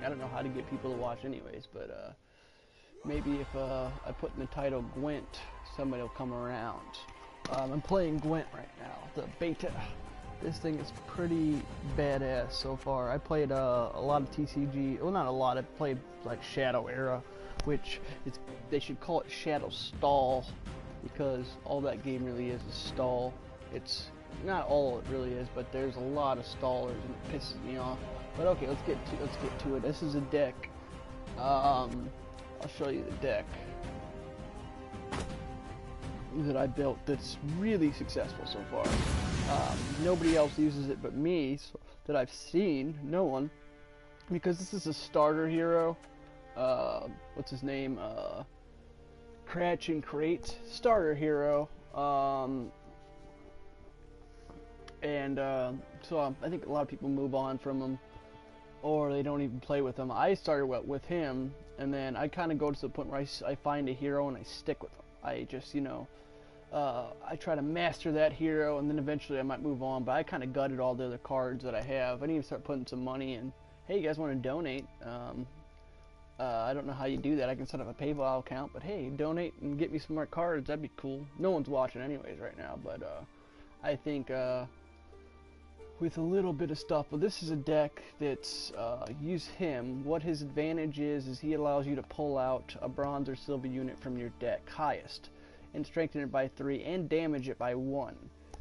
I don't know how to get people to watch anyways, but maybe if I put in the title Gwent, somebody will come around. I'm playing Gwent right now, the beta. This thing is pretty badass so far. I played a lot of TCG, well not a lot, I played like Shadow Era, which is, they should call it Shadow Stall, because all that game really is stall. It's not all it really is, but there's a lot of stallers and it pisses me off. But okay, let's get to it. This is a deck. I'll show you the deck that I built that's really successful so far. Nobody else uses it but me, so, that I've seen. No one, because this is a starter hero. What's his name? Cratch and Crate starter hero. So I think a lot of people move on from him, or they don't even play with him. I started with him, and then I kind of go to the point where I find a hero and I stick with him. I just, you know, I try to master that hero, and then eventually I might move on, but I kind of gutted all the other cards that I have. I need to start putting some money in. Hey, you guys want to donate? I don't know how you do that. I can set up a PayPal account, but hey, donate and get me some more cards. That'd be cool. No one's watching anyways right now, but I think with a little bit of stuff, but this is a deck that's use him. What his advantage is he allows you to pull out a bronze or silver unit from your deck, highest, and strengthen it by 3 and damage it by 1.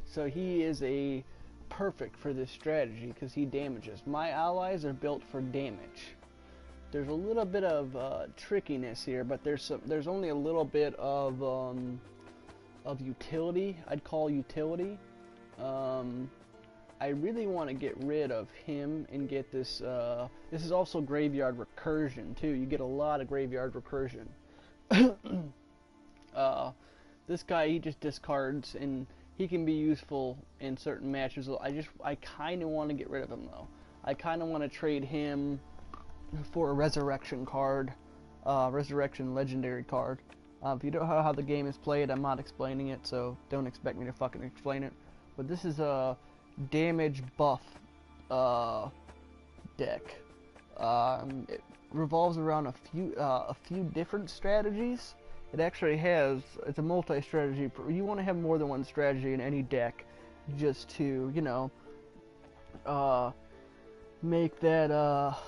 So he is a perfect for this strategy because he damages. My allies are built for damage. There's a little bit of trickiness here, but there's only a little bit of utility. I'd call utility. I really want to get rid of him and get this. This is also graveyard recursion too. You get a lot of graveyard recursion. This guy, he just discards, and he can be useful in certain matches. I kind of want to get rid of him though. I kind of want to trade him for a resurrection card, resurrection legendary card. If you don't know how the game is played, I'm not explaining it, so don't expect me to fucking explain it. But this is a damage buff deck. It revolves around a few different strategies. It actually has, it's a multi-strategy. You want to have more than one strategy in any deck, just to, you know, make that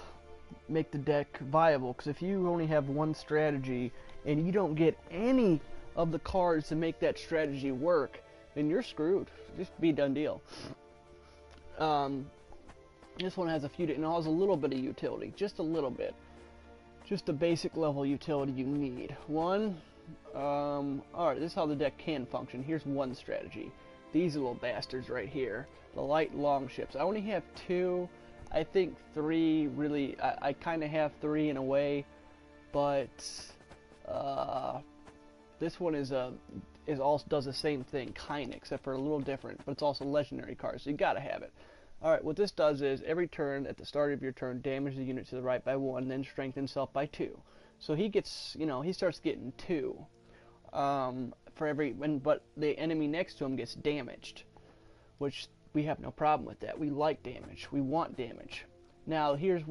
make the deck viable. Because if you only have one strategy and you don't get any of the cards to make that strategy work, then you're screwed. Just be done deal. This one has a few, and it has a little bit of utility, just a little bit, just the basic level utility you need. One, alright, this is how the deck can function. Here's one strategy. These little bastards right here, the light long ships. I only have 2. I think 3 really, I kind of have 3 in a way, but this one is also does the same thing, kinda, except for a little different, but it's also legendary cards, so you gotta have it. Alright, what this does is, every turn, at the start of your turn, damage the unit to the right by 1, then strengthen himself by 2. So he gets, you know, he starts getting 2 for every, but the enemy next to him gets damaged, which we have no problem with that. We like damage. We want damage. Now, here's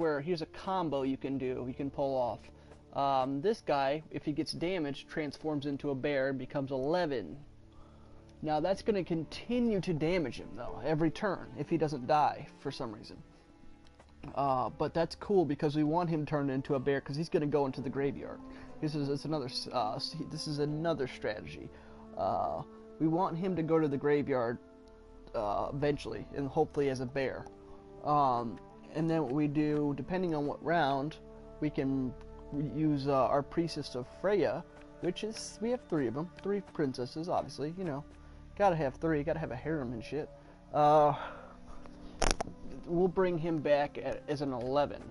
a combo you can do, you can pull off. This guy, if he gets damaged, transforms into a bear and becomes 11. Now that's going to continue to damage him though every turn if he doesn't die for some reason. But that's cool because we want him turned into a bear because he's going to go into the graveyard. This is another strategy. We want him to go to the graveyard eventually, and hopefully as a bear. And then what we do, depending on what round, we can use our Priestess of Freya, which is, we have 3 of them, 3 princesses, obviously, you know, gotta have 3, gotta have a harem and shit. We'll bring him back as an 11,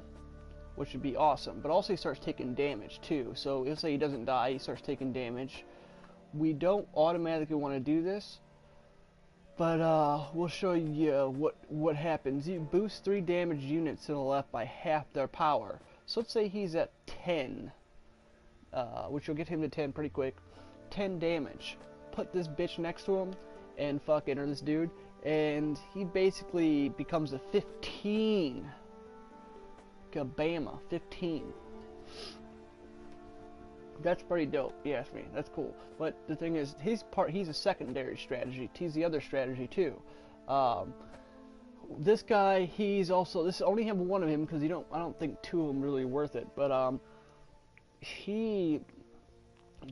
which would be awesome, but also he starts taking damage too, so let's say he doesn't die, he starts taking damage. We don't automatically want to do this, but we'll show you what happens. You boost 3 damaged units to the left by half their power. So let's say he's at 10, which will get him to 10 pretty quick. 10 damage. Put this bitch next to him, and fucking, or this dude, and he basically becomes a 15. Kabama, 15. That's pretty dope, you ask me. That's cool. But the thing is, he's a secondary strategy. He's the other strategy too. This guy, he's also, this only have one of him because I don't think two of them really worth it. But he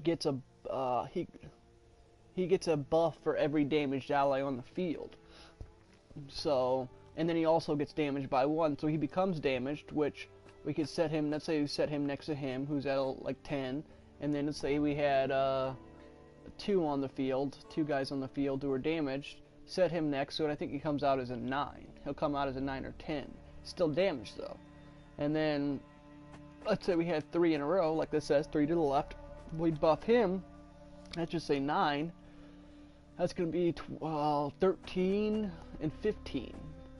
gets he gets a buff for every damaged ally on the field. So, and then he also gets damaged by 1, so he becomes damaged, which we could set him, let's say we set him next to him, who's at like 10, and then let's say we had 2 on the field, 2 guys on the field who are damaged, set him next, so I think he comes out as a 9. He'll come out as a 9 or 10. Still damaged though. And then, let's say we had 3 in a row, like this says, 3 to the left, we buff him, let's just say 9, that's going to be 13 and 15.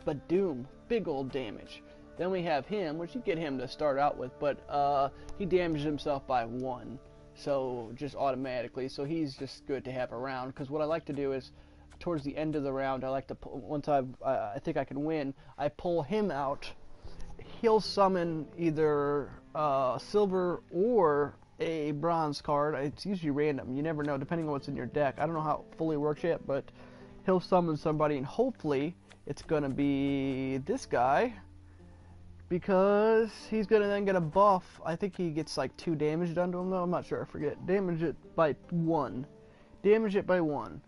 But doom, big old damage. Then we have him, which you get him to start out with, but he damaged himself by 1, so just automatically. So he's just good to have around. Because what I like to do is, towards the end of the round, I like to once I think I can win, I pull him out. He'll summon either silver or a bronze card. It's usually random. You never know, depending on what's in your deck. I don't know how it fully works yet, but he'll summon somebody, and hopefully it's gonna be this guy, because he's gonna then get a buff. I think he gets like 2 damage done to him though. I'm not sure. I forget. Damage it by 1. Damage it by 1.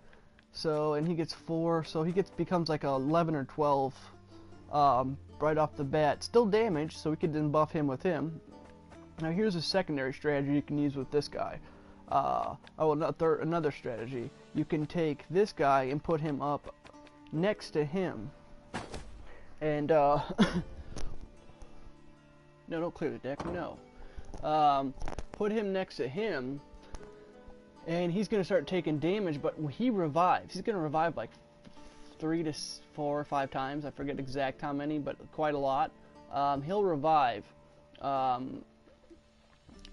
So, and he gets 4. So he becomes like a 11 or 12 right off the bat. Still damaged, so we could then buff him with him. Now here's a secondary strategy you can use with this guy. Another strategy. You can take this guy and put him up next to him. And, no, don't clear the deck, no. Put him next to him, and he's going to start taking damage, but he revives. He's going to revive like 3 to 4 or 5 times. I forget exact how many, but quite a lot. He'll revive.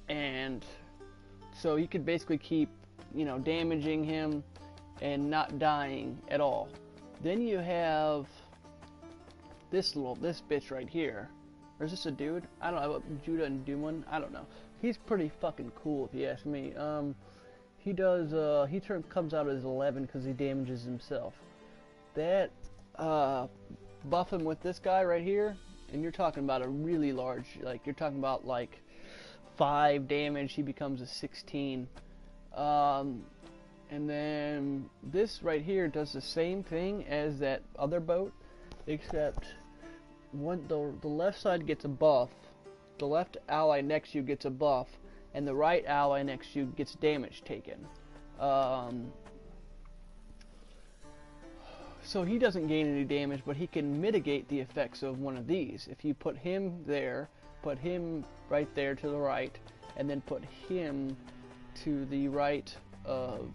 And so you could basically keep, damaging him and not dying at all. Then you have this bitch right here. Or is this a dude? I don't know. Judah and Doomon? I don't know. He's pretty fucking cool if you ask me. He does, he comes out as 11 because he damages himself. That, buff him with this guy right here, and you're talking about a really large, like, you're talking about like 5 damage, he becomes a 16. And then this right here does the same thing as that other boat, except the left side gets a buff, the left ally next to you gets a buff, and the right ally next to you gets damage taken. So he doesn't gain any damage, but he can mitigate the effects of one of these. If you put him there, put him right there to the right, and then put him to the right of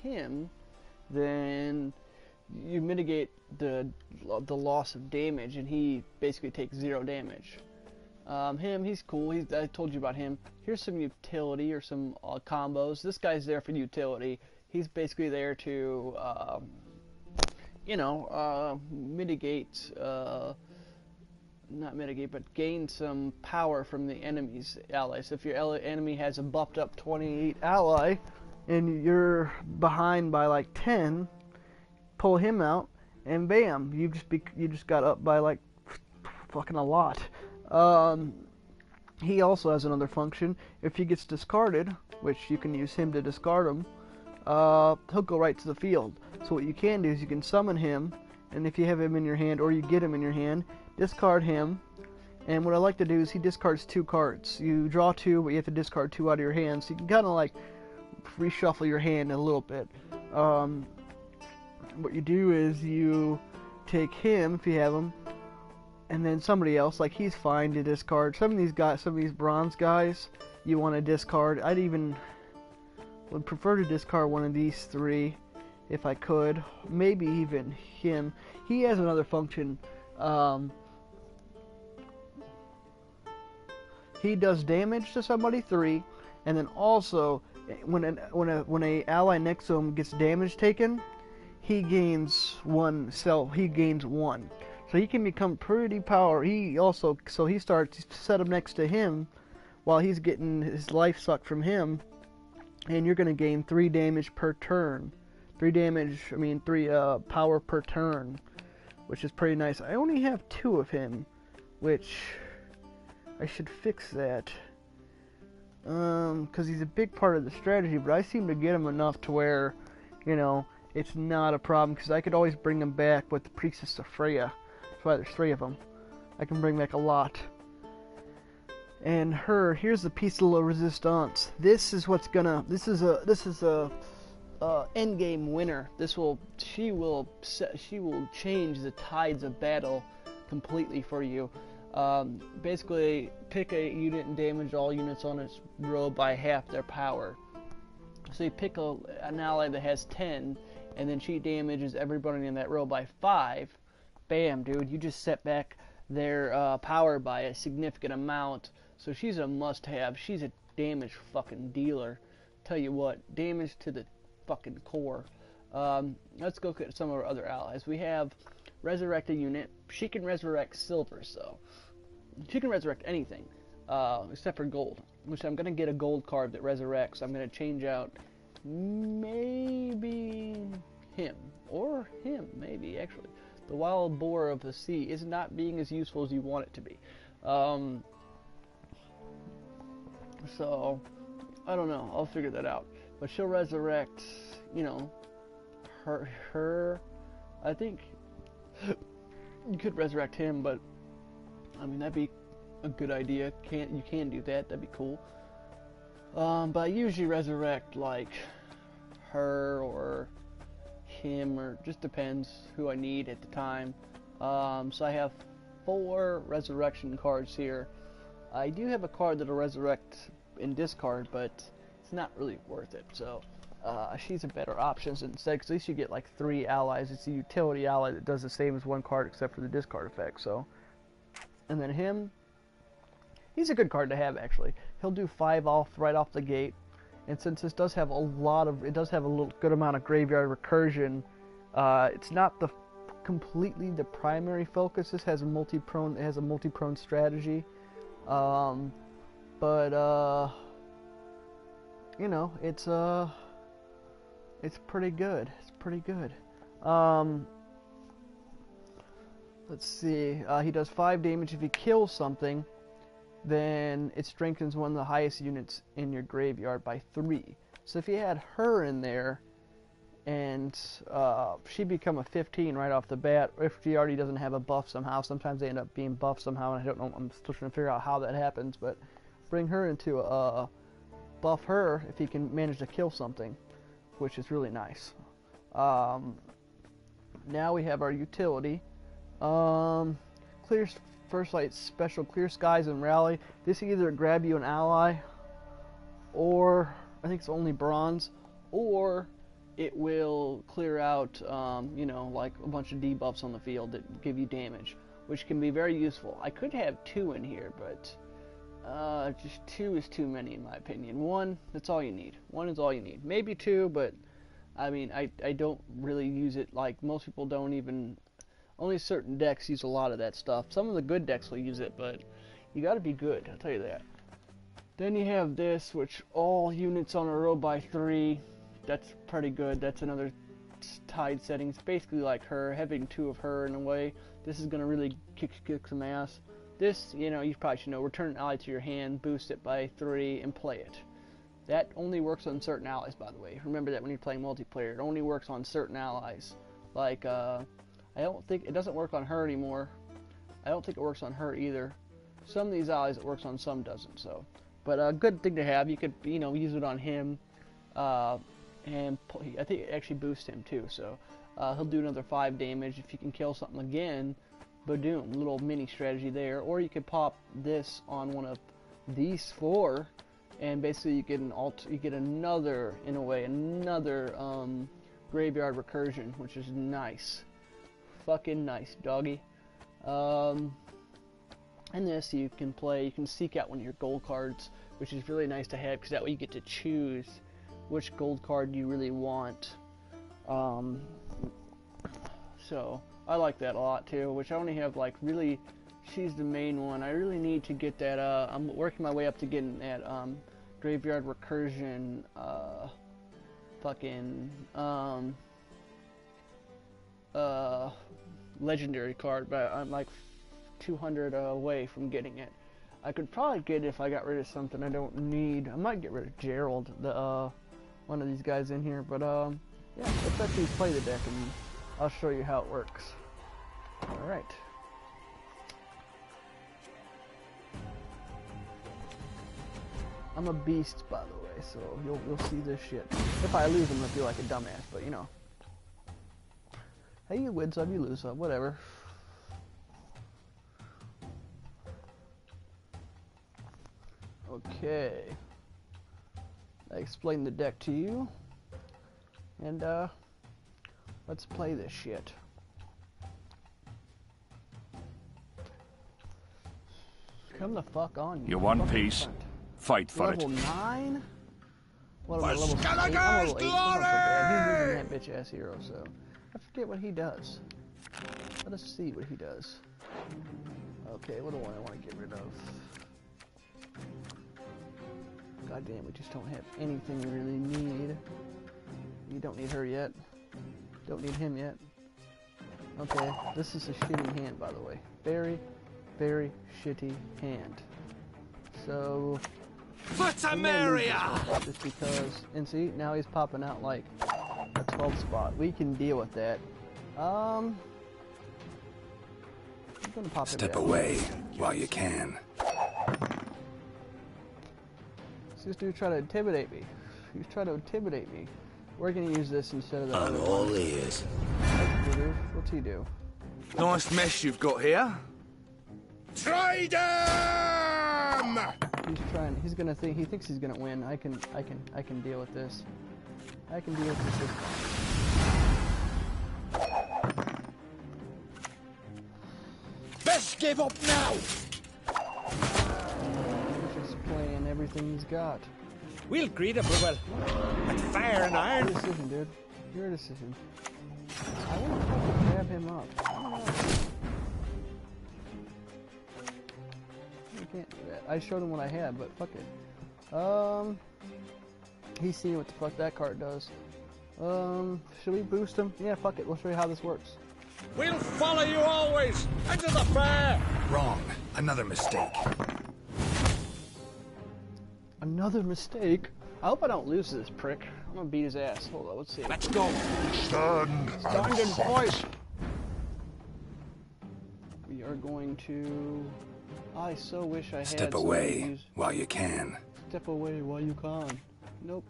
him, then you mitigate the loss of damage, and he basically takes 0 damage. He's cool. I told you about him. Here's some utility or some combos. This guy's there for utility. He's basically there to, mitigate, not mitigate, but gain some power from the enemy's allies. So if your enemy has a buffed up 28 ally, and you're behind by like 10, pull him out, and bam, you just got up by like fucking a lot. He also has another function. If he gets discarded, which you can use him to discard him, he'll go right to the field. So what you can do is you can summon him, and if you have him in your hand, or you get him in your hand, discard him. And what I like to do is he discards 2 cards. You draw 2, but you have to discard 2 out of your hand, so you can kind of like reshuffle your hand a little bit. What you do is you take him, if you have him, and then somebody else, like he's fine to discard. Some of these bronze guys, you want to discard. Would prefer to discard one of these 3 if I could. Maybe even him. He has another function. He does damage to somebody 3, and then also when a ally next to him gets damage taken, he gains 1. So he can become pretty powerful. He also, so he starts to set him next to him while he's getting his life sucked from him, and you're going to gain 3 damage per turn. 3 power per turn, which is pretty nice. I only have 2 of him, which I should fix that. Because he's a big part of the strategy, but I seem to get him enough to where, you know, it's not a problem, because I could always bring him back with the Priestess of Freya. That's why there's 3 of them. I can bring back a lot. And here's the piece de la resistance. This is what's gonna, this is a end game winner. She will change the tides of battle completely for you. Basically, pick a unit and damage all units on its row by half their power. So you pick an ally that has 10, and then she damages everybody in that row by 5. Bam, dude, you just set back their power by a significant amount. So she's a must-have. She's a damage fucking dealer. Tell you what, damage to the fucking core. Let's go at some of our other allies. We have resurrect a unit. She can resurrect silver, so she can resurrect anything except for gold, which I'm gonna get a gold card that resurrects. I'm gonna change out maybe him, or him, maybe actually. The wild boar of the sea is not being as useful as you want it to be. So I don't know. I'll figure that out. But she'll resurrect, you know, her. I think you could resurrect him, but I mean that'd be a good idea. You can do that. That'd be cool. But I usually resurrect like her or him, or just depends who I need at the time. So I have 4 resurrection cards here. I do have a card that'll resurrect in discard, but it's not really worth it. So she's a better option instead, because at least you get like 3 allies. It's a utility ally that does the same as 1 card except for the discard effect. So, and then him, he's a good card to have actually. He'll do 5 off right off the gate, and since this does have a good amount of graveyard recursion, it's not completely the primary focus. This has a multi-prone strategy. But you know, it's pretty good. It's pretty good. Let's see. He does 5 damage if he kills something. Then it strengthens one of the highest units in your graveyard by 3. So if you had her in there, and she'd become a 15 right off the bat, if she already doesn't have a buff somehow. Sometimes they end up being buffed somehow, and I don't know. I'm still trying to figure out how that happens, but bring her into buff her if he can manage to kill something, which is really nice. Now we have our utility. Clear First Light Special, Clear Skies and Rally. This can either grab you an ally, or I think it's only bronze, or it will clear out, you know, like a bunch of debuffs on the field that give you damage, which can be very useful. I could have 2 in here, but just 2 is too many in my opinion. 1, that's all you need. 1 is all you need. Maybe 2, but I mean, I don't really use it. Like most people don't even. Only certain decks use a lot of that stuff. Some of the good decks will use it, but you got to be good. I'll tell you that. Then you have this, which all units on a row by 3. That's pretty good. That's another tide setting. It's basically like her, having 2 of her in a way. This is going to really kick some ass. This, you know, you probably should know. Return an ally to your hand, boost it by 3, and play it. That only works on certain allies, by the way. Remember that when you're playing multiplayer. It only works on certain allies. Like, I don't think it doesn't work on her anymore. I don't think it works on her either. Some of these allies it works on, some doesn't. So, but a good thing to have. You could, you know, use it on him, and I think it actually boosts him too. So he'll do another 5 damage if you can kill something again. Badoom, little mini strategy there. Or you could pop this on one of these 4, and basically you get another, in a way, another graveyard recursion, which is nice. Fucking nice, doggy. And this you can seek out one of your gold cards, which is really nice to have, because that way you get to choose which gold card you really want. So I like that a lot too, which I only have like really, she's the main one. I really need to get that, I'm working my way up to getting that, graveyard recursion, legendary card, but I'm like 200 away from getting it. I could probably get it if I got rid of something I don't need. I might get rid of Gerald, the, one of these guys in here, but, yeah, let's actually play the deck and I'll show you how it works. Alright. I'm a beast, by the way, so you'll see this shit. If I lose, I'm gonna feel like a dumbass, but you know. Hey, you win some, you lose some, whatever. Okay. I explained the deck to you. And, let's play this shit. Come the fuck on. You want peace? Fight for it. Level 9? What am I, level 8? I'm level 8, so not so bad. He's using that bitch ass hero, so I forget what he does. Let us see what he does. Okay, what do I want to get rid of? God damn, we just don't have anything we really need. You don't need her yet. Don't need him yet. Okay, this is a shitty hand, by the way. Very, very shitty hand. So, just because, and see, now he's popping out like a 12 spot. We can deal with that. I'm gonna pop Step away while you can. This dude trying to intimidate me. He's trying to intimidate me. We're gonna use this instead of the I'm all ears. What's he do? Nice mess you've got here. Trade him! He's trying. He's gonna think. He thinks he's gonna win. I can deal with this. I can deal with this. Best give up now. He's just playing everything he's got. We'll greet approval. Like fire and iron. Your decision, dude. Your decision. I want to fucking grab him up. I can't do that. I showed him what I had, but fuck it. He's seeing what the fuck that card does. Should we boost him? Yeah, fuck it. We'll show you how this works. We'll follow you always. Into the fair. Wrong. Another mistake. Another mistake? I hope I don't lose to this prick. I'm gonna beat his ass. Hold on, let's see. Let's go. Stand and fight! We are going to... I so wish I had... Step away while you can. Step away while you can. Nope.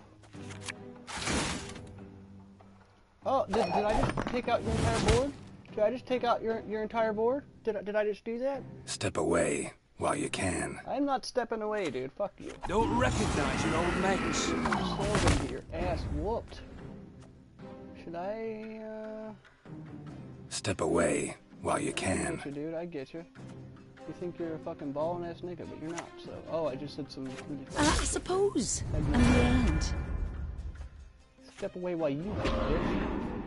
Oh, did I just take out your entire board? Did I just take out your entire board? Did I just do that? Step away while you can. I'm not stepping away, dude. Fuck you. Don't recognize your old mates. Slogan to your ass whooped. Should I, Step away while you I can. get you, dude. I get you. You think you're a fucking ballin' ass nigga, but you're not. So, oh, I just said some. I suppose. In the end. Step away while you get bitch.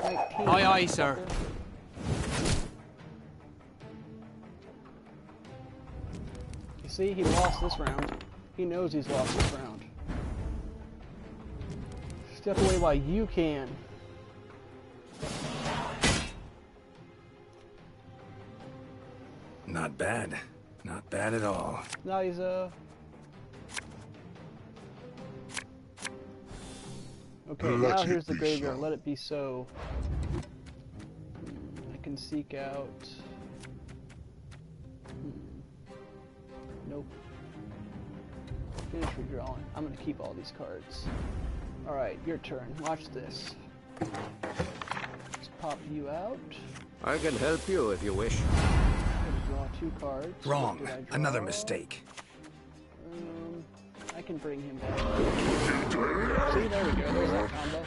19. Aye, aye, sir. You see, he lost this round. He knows he's lost this round. Step away while you can. Not bad. Not bad at all. Now he's, Okay, now here's the graveyard. Let it be so. I can seek out... Nope. Finish redrawing. I'm gonna keep all these cards. Alright, your turn. Watch this. Let's pop you out. I can help you if you wish. I'm gonna draw 2 cards. Wrong. What did I draw? Another mistake. I can bring him back. See, there we go. There's that combo.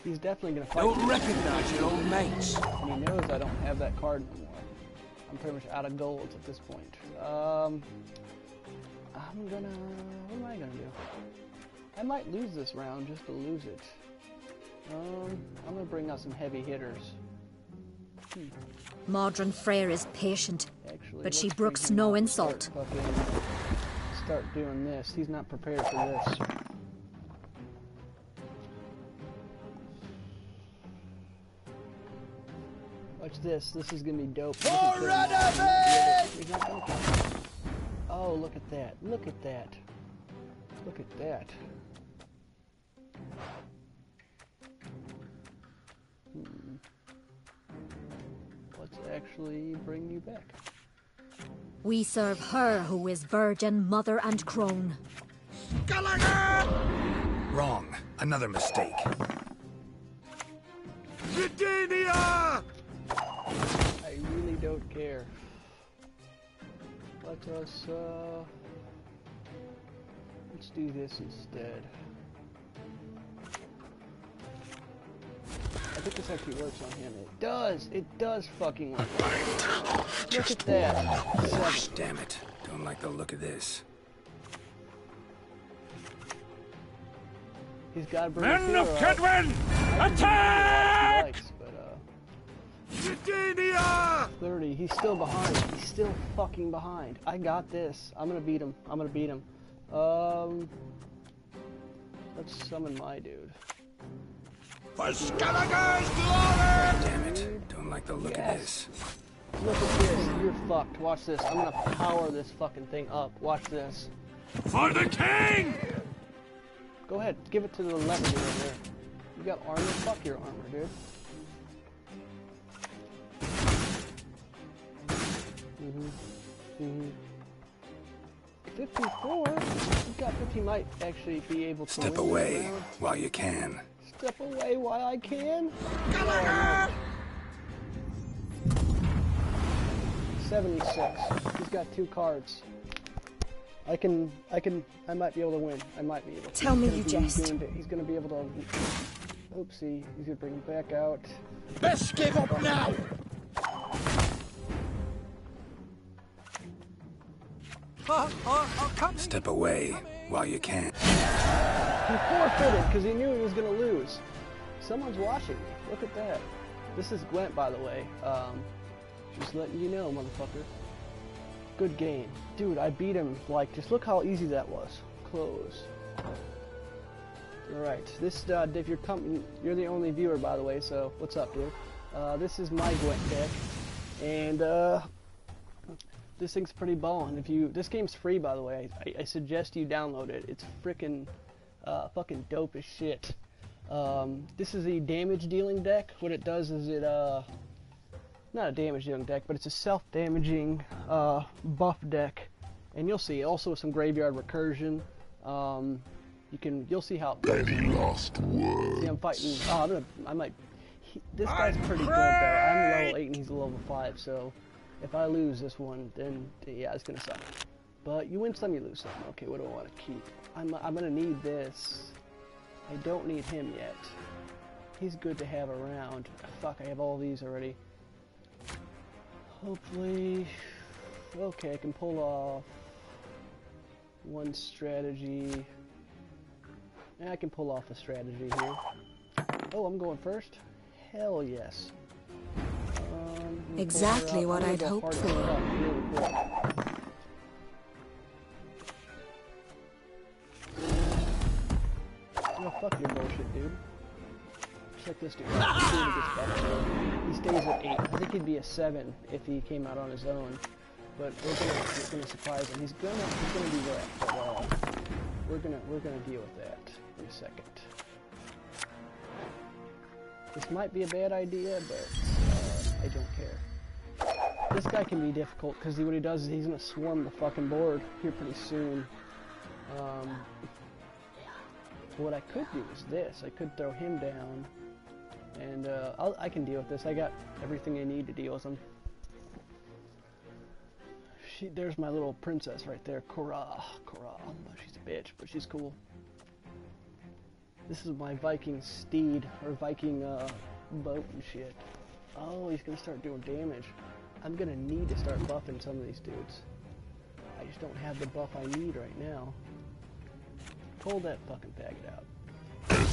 He's definitely gonna fight. Don't recognize your old mates. And he knows I don't have that card anymore. I'm pretty much out of golds at this point. I'm gonna... What am I gonna do? I might lose this round just to lose it. I'm gonna bring out some heavy hitters. Modern Freyr is patient, Actually, but she let's brooks bring him no out and insult. Start doing this. He's not prepared for this. Watch this. This is gonna be dope. He's not gonna come. Oh, look at that. Look at that. Look at that. Let's actually bring you back. We serve her who is virgin, mother, and crone. Wrong. Another mistake. Virginia! I really don't care. Let's do this instead. I think this actually works on him. It does! It does fucking work. Look at that. Gosh, damn it. Don't like the look of this. He's got to bring Men of hero out. Kedwin! Attack! Likes, but, Virginia! 30. He's still behind. He's still fucking behind. I got this. I'm gonna beat him. I'm gonna beat him. Let's summon my dude. For Skellige's glory! Damn it. Don't like the look of this. Look at this. You're fucked. Watch this. I'm gonna power this fucking thing up. Watch this. For the king! Go ahead. Give it to the lever dude over there. You got armor? Fuck your armor, dude. 54? You got 50. Might actually be able to Step win away this round. while you can. Step away while I can. 76. He's got 2 cards. I might be able to win. I might be able to. Tell me you jest. He's gonna be able to. Oopsie. He's gonna bring him back out. Best give up now! Step away while you can. He forfeited because he knew he was gonna lose. Someone's watching me. Look at that. This is Gwent, by the way. Just letting you know, motherfucker. Good game. Dude, I beat him. Like, just look how easy that was. Close. Alright, this, if you're the only viewer, by the way, so what's up, dude? This is my Gwent deck, and, this thing's pretty ballin'. This game's free, by the way. I suggest you download it. It's frickin', fucking dope as shit. This is a damage dealing deck. What it does is it, not a damage dealing deck, but it's a self-damaging, buff deck. And you'll see, also some graveyard recursion. You'll see how it plays. Any last words? See, I'm fighting, this guy's pretty good, though. I'm level 8 and he's level 5, so if I lose this one, then, yeah, it's gonna suck. But you win some, you lose some. Okay, what do I want to keep? I'm gonna need this. I don't need him yet. He's good to have around. Fuck, I have all these already. Hopefully... Okay, I can pull off one strategy. Yeah, I can pull off a strategy here. Oh, I'm going first? Hell yes. Exactly what I'd hoped for. Really quick. No, fuck your bullshit, dude. Check this dude. He stays at 8. I think he'd be a 7 if he came out on his own. But we're gonna surprise him. He's gonna do that. But we're gonna deal with that in a second. This might be a bad idea, but I don't care. This guy can be difficult because what he does is he's gonna swarm the fucking board here pretty soon. What I could do is this. I could throw him down, and I can deal with this. I got everything I need to deal with him. There's my little princess right there, Korra. She's a bitch, but she's cool. This is my Viking steed, or Viking boat and shit. Oh, he's gonna start doing damage. I'm gonna need to start buffing some of these dudes. I just don't have the buff I need right now. Pull that fucking faggot out.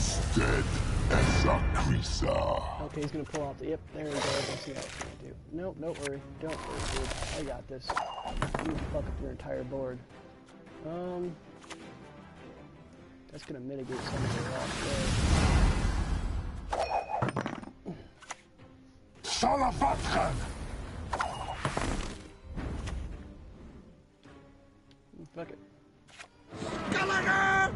Usted esa prisa. Okay, he's gonna pull out the. Yep, there he goes. Let's see what he's gonna do. Nope, don't worry. Don't worry, dude. I got this. You can fuck up your entire board. That's gonna mitigate some of the loss there. Salavatchen! Fuck it. Gallagher!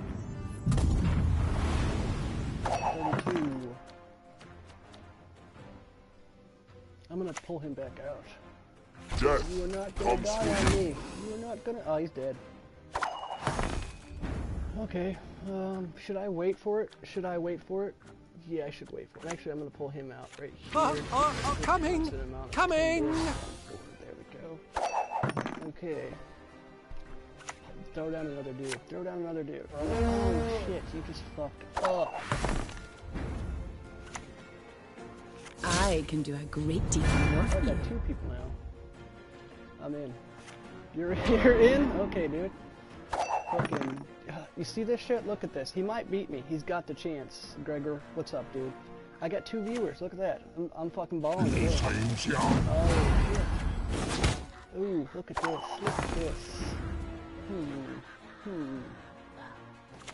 32. I'm gonna pull him back out. Death You are not gonna comes die for on you. me. You are not gonna. Oh, he's dead. Okay. Should I wait for it? Should I wait for it? Yeah, I should wait for it. Actually, I'm gonna pull him out right here. Coming! Coming! There we go. Okay. Throw down another dude. Throw down another dude. Oh shit! You just fucked up. I can do a great deal more I've for you. got 2 people now. I'm in. You're in? Okay, dude. Fucking. You see this shit? Look at this. He might beat me. He's got the chance. Gregor, what's up, dude? I got 2 viewers. Look at that. I'm fucking balling. Dude. Oh shit. Ooh, look at this. Look at this.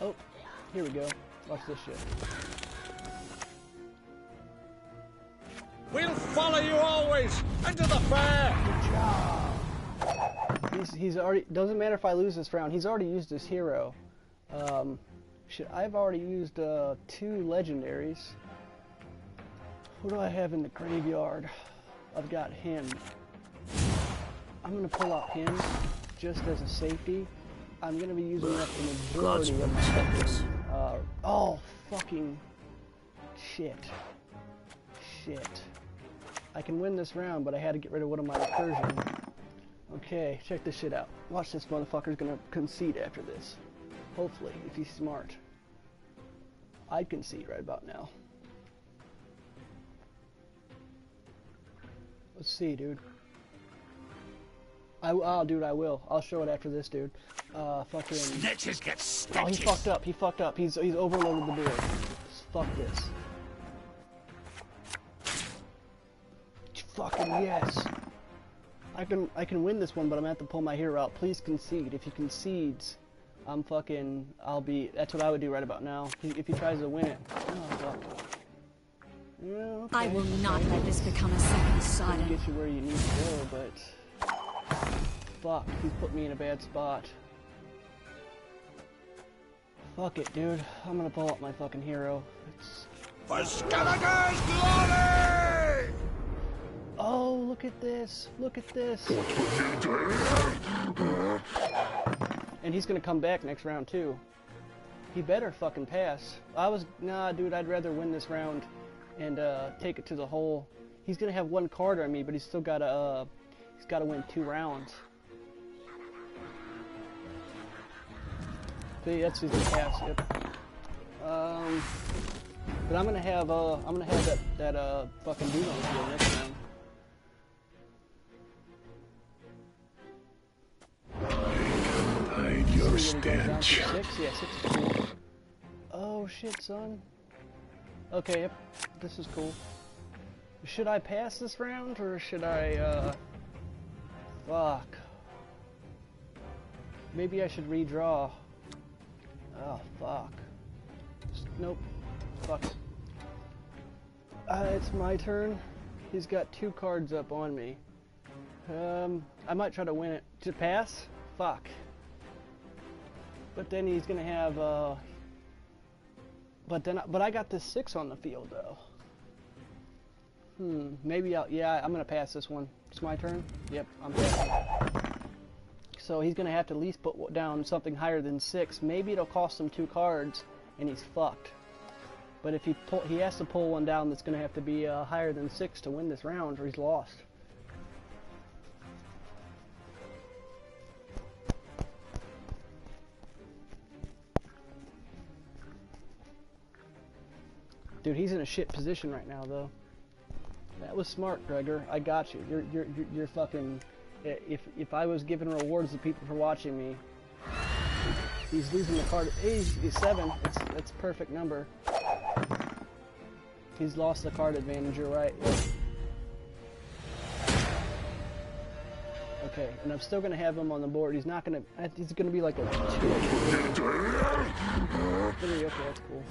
Oh, here we go. Watch this shit. We'll follow you always into the fair. Good job. He's already. Doesn't matter if I lose this round. He's already used his hero. Shit, I've already used 2 legendaries. Who do I have in the graveyard? I've got him. I'm gonna pull out him just as a safety. I'm gonna be using up the majority of my fucking, oh fucking shit. Shit. I can win this round, but I had to get rid of one of my recursion. Okay, check this shit out. Watch, this motherfucker's gonna concede after this. Hopefully, if he's smart. I'd concede right about now. Let's see, dude. Dude, I will. I'll show it after this, dude. Fucking. Snitches get Oh, he stitches. fucked up. He fucked up. He's overloaded the board. Fuck this. Fucking yes. I can win this one, but I'm gonna have to pull my hero out. Please concede. If he concedes, that's what I would do right about now. If he tries to win it. Oh fuck. Yeah, okay. I will not let this become a second Gonna Sodom. get you where you need to go, but fuck, he's put me in a bad spot. Fuck it, dude. I'm gonna pull out my fucking hero. For Gallagher's glory! Oh, look at this. Look at this. And he's gonna come back next round too. He better fucking pass. Nah, dude, I'd rather win this round and take it to the hole. He's gonna have 1 card on me, but he's still gotta win 2 rounds. See, that's his pass. Yep. But I'm gonna have that fucking dude on the field next round. Hide your See when he goes down to stench. 6? Yeah, 6 is cool. Oh shit, son. Okay, yep. This is cool. Should I pass this round or should I fuck. Maybe I should redraw. Oh fuck. Nope. Fuck it. It's my turn. He's got 2 cards up on me. I might try to win it. To pass? Fuck. But then he's gonna have but I got this 6 on the field though. Maybe I'm gonna pass this one. It's my turn? Yep, I'm passing. So he's gonna have to at least put down something higher than 6. Maybe it'll cost him 2 cards and he's fucked. But if he has to pull one down that's gonna have to be higher than 6 to win this round or he's lost. Dude, he's in a shit position right now, though. That was smart, Gregor. I got you. You're fucking. If I was giving rewards to people for watching me, he's losing the card. He's 7. That's a perfect number. He's lost the card advantage, you're right. Yep. Okay, and I'm still gonna have him on the board. He's not gonna. He's gonna be like a 2. 3. Okay, that's cool.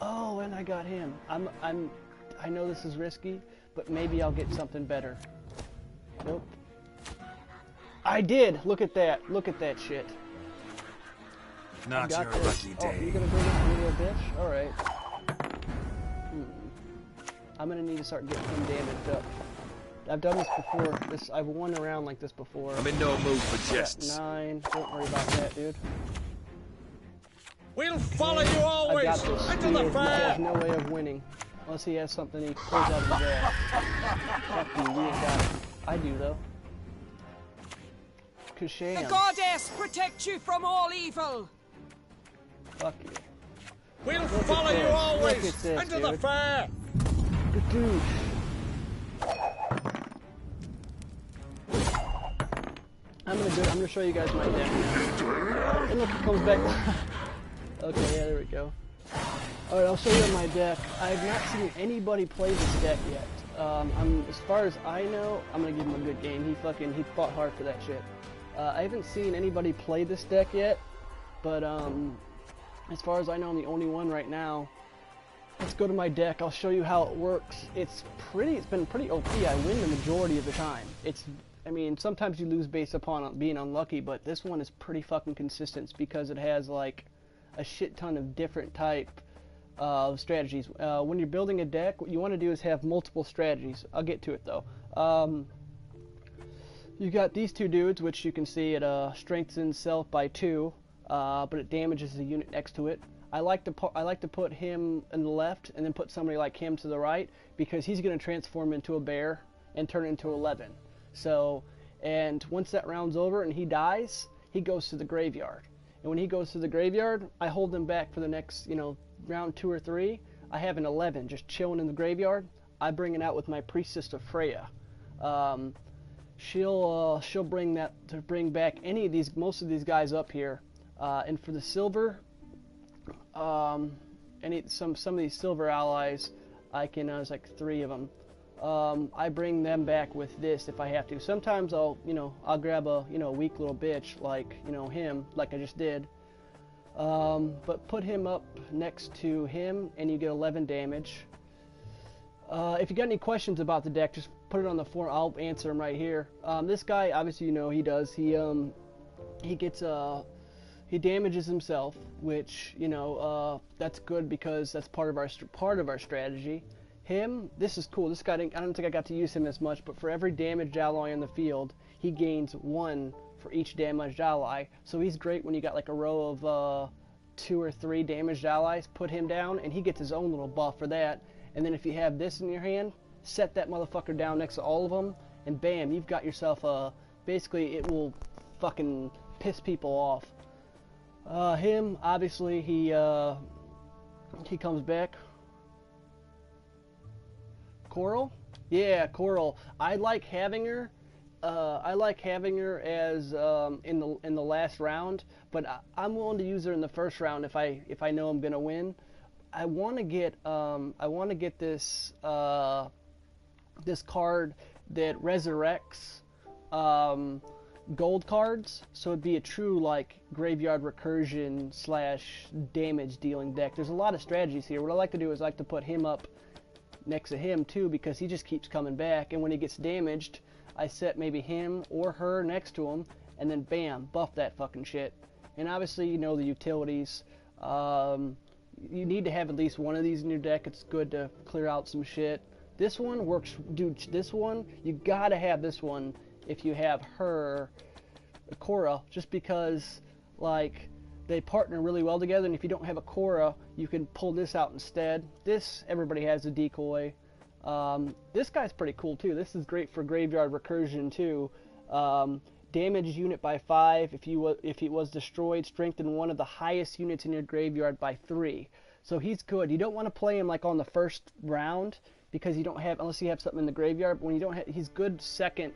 Oh, and I got him. I know this is risky, but maybe I'll get something better. Nope. I did. Look at that. Look at that shit. Not your lucky day. Oh, you're gonna bring it, you little bitch? All right. I'm gonna need to start getting him damaged up. I've done this before. I've won around like this before. I'm in no mood for jests. 9. Don't worry about that, dude. We'll follow you always. I got this. Into He the has fair. no way of winning. Unless he has something he pulls out of his ass. Fuck you, you ain't got it. I do, though. Kasham. The goddess protect you from all evil. Fuck you. We'll follow you always. Look at this, Into the dude. fair. Good dude. I'm gonna show you guys my deck now. And look, it comes back. Okay, yeah, there we go. Alright, I'll show you my deck. I've not seen anybody play this deck yet. As far as I know, I'm gonna give him a good game. He fought hard for that shit. I haven't seen anybody play this deck yet, but as far as I know, I'm the only one right now. Let's go to my deck. I'll show you how it works. It's been pretty OP. I win the majority of the time. I mean, sometimes you lose based upon being unlucky, but this one is pretty fucking consistent because it has like a shit ton of different type of strategies. When you're building a deck, what you want to do is have multiple strategies. I'll get to it though. You got these two dudes, which you can see it strengthens self by 2, but it damages the unit next to it. I like to put him in the left and then put somebody like him to the right because he's going to transform into a bear and turn into 11. So, and once that round's over and he dies, he goes to the graveyard. And when he goes to the graveyard, I hold him back for the next, round 2 or 3. I have an 11 just chilling in the graveyard. I bring it out with my Priestess of Freya. She'll bring back most of these guys up here. And for the silver, some of these silver allies, I can there's like 3 of them. I bring them back with this if I have to. Sometimes I'll grab a weak little bitch like him, like I just did. But put him up next to him, and you get 11 damage. If you got any questions about the deck, just put it on the forum. I'll answer them right here. This guy, obviously, he does. He damages himself, which that's good because that's part of our strategy. This is cool. This guy, I don't think I got to use him as much, but for every damaged ally in the field, he gains 1 for each damaged ally. So he's great when you got like a row of 2 or 3 damaged allies. Put him down, and he gets his own little buff for that. And then if you have this in your hand, set that motherfucker down next to all of them, and bam, you've got yourself basically it will fucking piss people off. Him, obviously, he comes back. Coral? Yeah, Coral. I like having her. As in the last round, but I'm willing to use her in the first round if I know I'm gonna win. I want to get this this card that resurrects gold cards, so it'd be a true like graveyard recursion / damage dealing deck. There's a lot of strategies here. What I like to do is I like to put him up next to him too, because he just keeps coming back, and when he gets damaged, I set maybe him or her next to him, and then bam, buff that fucking shit. And obviously, the utilities. You need to have at least one of these in your deck. It's good to clear out some shit. This one works, dude. This one, you gotta have this one if you have her, Cora, just because like they partner really well together. And if you don't have a Cora, you can pull this out instead. Everybody has a decoy. This guy's pretty cool too. This is great for graveyard recursion too. Damage unit by 5 if he was destroyed. Strengthen one of the highest units in your graveyard by 3. So he's good. You don't want to play him like on the first round because you don't have, unless you have something in the graveyard. But when you don't have, he's good second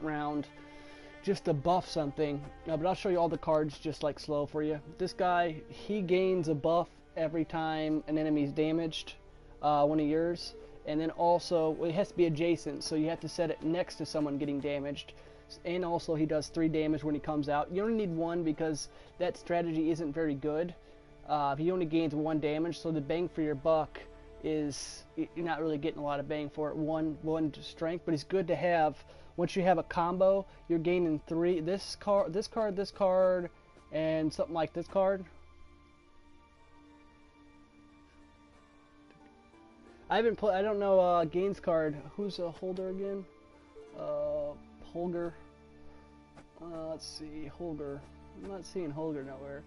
round, just to buff something. But I'll show you all the cards just like slow for you. This guy, he gains a buff every time an enemy's damaged, one of yours. And then also, it has to be adjacent, so you have to set it next to someone getting damaged. And also, he does 3 damage when he comes out. You only need 1 because that strategy isn't very good. He only gains 1 damage, so the bang for your buck is, you're not really getting a lot of bang for it. One strength, but it's good to have. Once you have a combo, you're gaining 3. This card, and something like this card. I don't know Gaines card. Who's a holder again? Holger. Let's see, Holger. I'm not seeing Holger nowhere.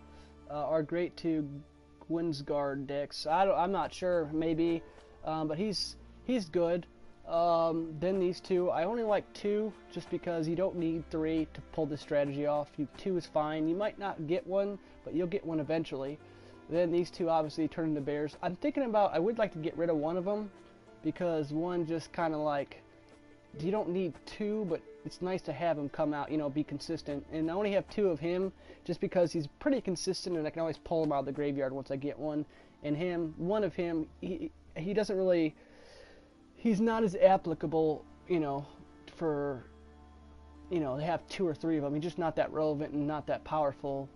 Our great 2 Gwynsgard decks. I'm not sure. Maybe, but he's good. Then these 2. I only like 2 just because you don't need 3 to pull this strategy off. 2 is fine. You might not get 1, but you'll get 1 eventually. Then these 2 obviously turn into bears. I'm thinking about, I would like to get rid of 1 of them because 1 just kind of like, you don't need 2, but it's nice to have him come out, be consistent. And I only have 2 of him just because he's pretty consistent and I can always pull him out of the graveyard once I get 1. And 1 of him, he doesn't really, he's not as applicable, for, to have 2 or 3 of them. He's just not that relevant and not that powerful.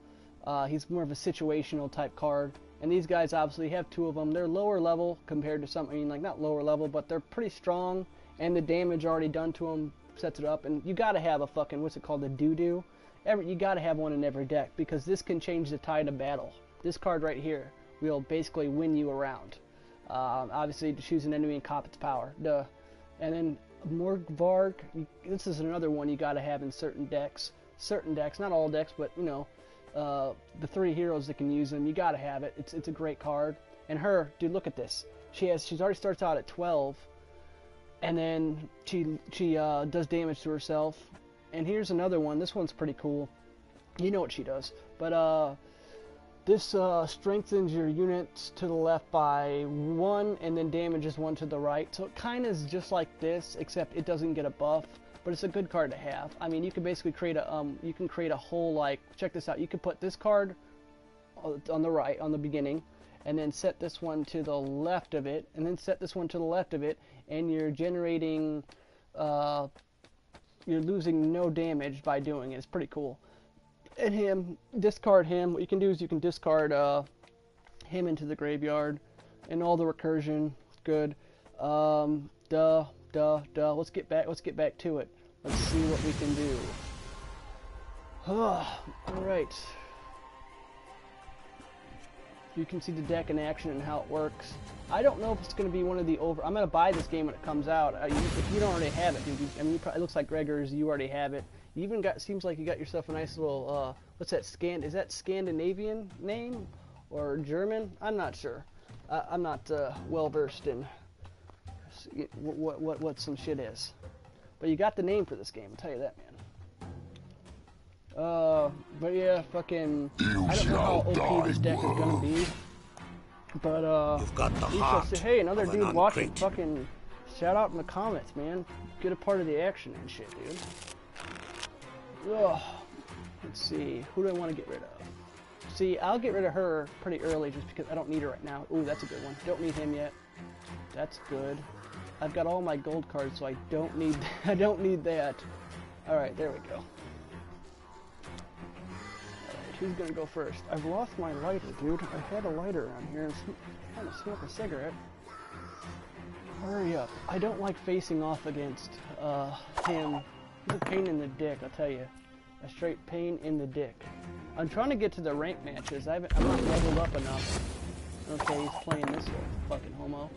He's more of a situational type card. And these guys obviously have 2 of them. They're lower level compared to some, like not lower level, but they're pretty strong. And the damage already done to them sets it up. And you gotta have a fucking, what's it called, the doo-doo? You gotta have 1 in every deck because this can change the tide of battle. This card right here will basically win you around. Obviously, to choose an enemy and cop its power. Duh. And then Morgvarg, this is another one you gotta have in certain decks. Certain decks, not all decks, but the 3 heroes that can use them, you gotta have it. It's a great card. And her, dude, look at this. She's already starts out at 12, and then she does damage to herself. And here's another one. This one's pretty cool. You know what she does, but this strengthens your units to the left by 1, and then damages 1 to the right. So it kind of is just like this, except it doesn't get a buff. But it's a good card to have. I mean, you can basically create a whole, like, check this out. You can put this card on the right, on the beginning, and then set this one to the left of it, and then set this one to the left of it, and you're generating, you're losing no damage by doing it. It's pretty cool. And discard him. What you can do is you can discard him into the graveyard, and all the recursion. Good. Let's get back to it. Let's see what we can do. Alright. You can see the deck in action and how it works. I don't know if it's going to be one of the I'm going to buy this game when it comes out. If you don't already have it, dude. I mean, it looks like Gregor's, you already have it. You even seems like you got yourself a nice little, what's that, is that Scandinavian name? Or German? I'm not sure. I'm not well versed in what some shit is. But you got the name for this game, I'll tell you that, man. But yeah, fucking, I don't know how OP this deck is gonna be. But we shall see. Hey, another dude watching, fucking shout out in the comments, man. Get a part of the action and shit, dude. Ugh. Let's see, who do I want to get rid of? See, I'll get rid of her pretty early just because I don't need her right now. Ooh, that's a good one. Don't need him yet. That's good. I've got all my gold cards, so I don't need that. Alright, there we go. Alright, who's gonna go first? I've lost my lighter, dude. I had a lighter around here and I'm trying to smoke a cigarette. Hurry up. I don't like facing off against him. He's a pain in the dick, I'll tell you. A straight pain in the dick. I'm trying to get to the rank matches. I'm not leveled up enough. Okay, he's playing this fucking homo.